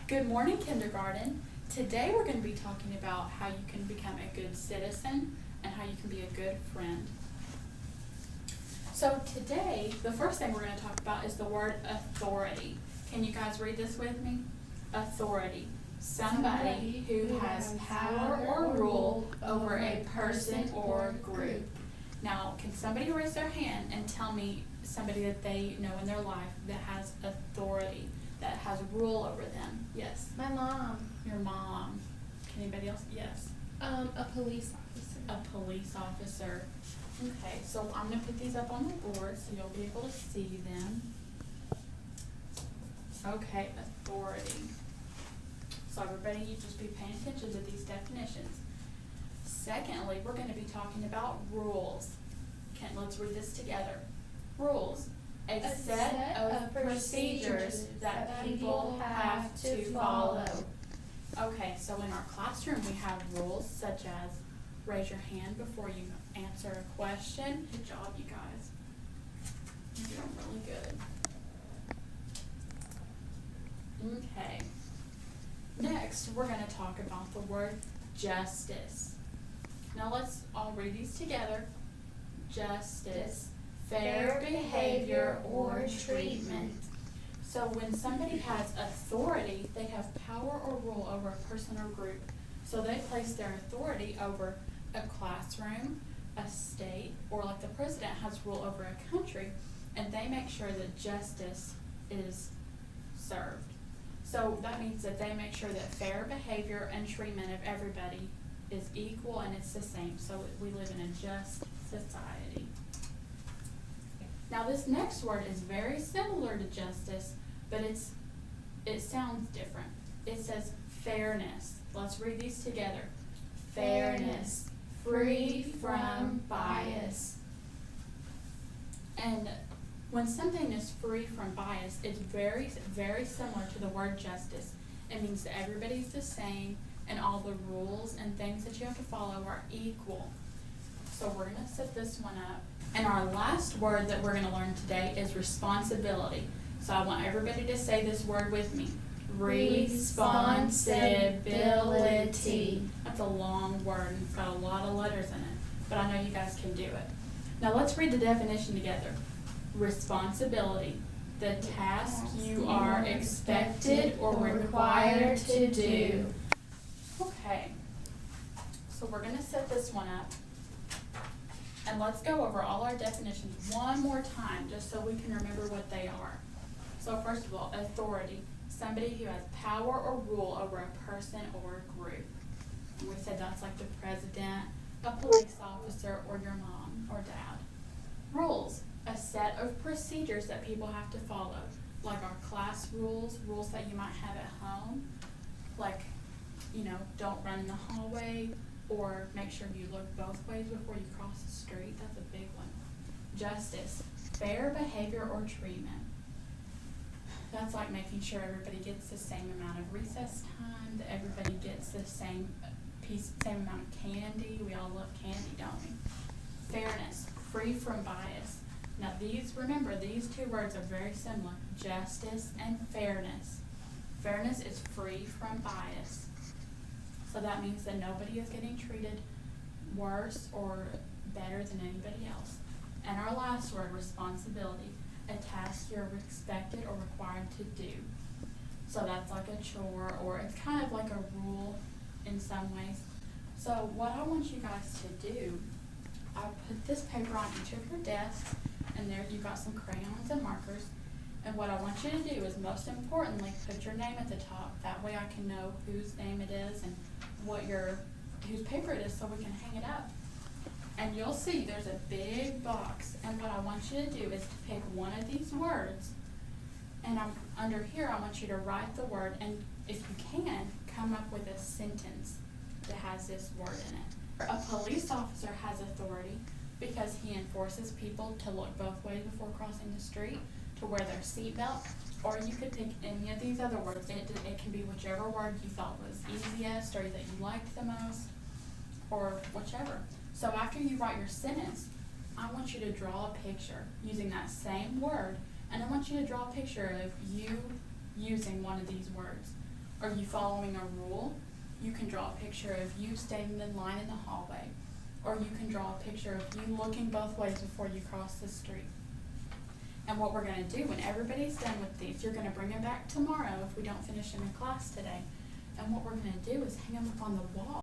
Good morning, kindergarten. Today we're going to be talking about how you can become a good citizen and how you can be a good friend. So today, the first thing we're going to talk about is the word authority. Can you guys read this with me? Authority. Somebody who has power or rule over a person or group. Now, can somebody raise their hand and tell me somebody that they know in their life that has authority, that has rule over them? Yes. My mom. Your mom. Can anybody else? Yes. A police officer. A police officer. Okay, so I'm going to put these up on the board so you'll be able to see them. Okay, authority. So everybody, you just be paying attention to these definitions. Secondly, we're going to be talking about rules. Let's read this together. Rules. A set of procedures that people have to follow. Okay, so in our classroom we have rules such as raise your hand before you answer a question. Good job, you guys. You're doing really good. Okay. Next, we're going to talk about the word justice. Now let's all read these together. Justice. Fair behavior or treatment. So when somebody has authority, they have power or rule over a person or group. So they place their authority over a classroom, a state, or like the president has rule over a country, and they make sure that justice is served. So that means that they make sure that fair behavior and treatment of everybody is equal and it's the same. So we live in a just society. Now this next word is very similar to justice, but it sounds different. It says fairness. Let's read these together. Fairness. Free from bias. And when something is free from bias, it's very, very similar to the word justice. It means that everybody's the same and all the rules and things that you have to follow are equal. So we're going to set this one up. And our last word that we're going to learn today is responsibility. So I want everybody to say this word with me. Responsibility. That's a long word and it's got a lot of letters in it, but I know you guys can do it. Now let's read the definition together. Responsibility. The task you are expected or required to do. Okay, so we're going to set this one up. And let's go over all our definitions one more time just so we can remember what they are. So first of all, authority. Somebody who has power or rule over a person or a group. And we said that's like the president, a police officer, or your mom or dad. Rules. A set of procedures that people have to follow. Like our class rules, rules that you might have at home. Like, don't run in the hallway, or make sure you look both ways before you cross the street. That's a big one. Justice. Fair behavior or treatment. That's like making sure everybody gets the same amount of recess time, that everybody gets the same amount of candy. We all love candy, don't we? Fairness. Free from bias. Now remember, these two words are very similar. Justice and fairness. Fairness is free from bias. So that means that nobody is getting treated worse or better than anybody else. And our last word, responsibility, a task you're expected or required to do. So that's like a chore, or it's kind of like a rule in some ways. So what I want you guys to do, I put this paper on each of your desks, and there you've got some crayons and markers. And what I want you to do is, most importantly, put your name at the top. That way I can know whose name it is and whose paper it is so we can hang it up. And you'll see there's a big box. And what I want you to do is to pick one of these words. And under here, I want you to write the word. And if you can, come up with a sentence that has this word in it. A police officer has authority because he enforces people to look both ways before crossing the street, to wear their seatbelt, or you could pick any of these other words. It can be whichever word you thought was easiest or that you liked the most, or whichever. So after you write your sentence, I want you to draw a picture using that same word, and I want you to draw a picture of you using one of these words. Are you following a rule? You can draw a picture of you standing in line in the hallway, or you can draw a picture of you looking both ways before you cross the street. And what we're gonna do when everybody's done with these, you're gonna bring them back tomorrow if we don't finish them in class today. And what we're gonna do is hang them up on the wall.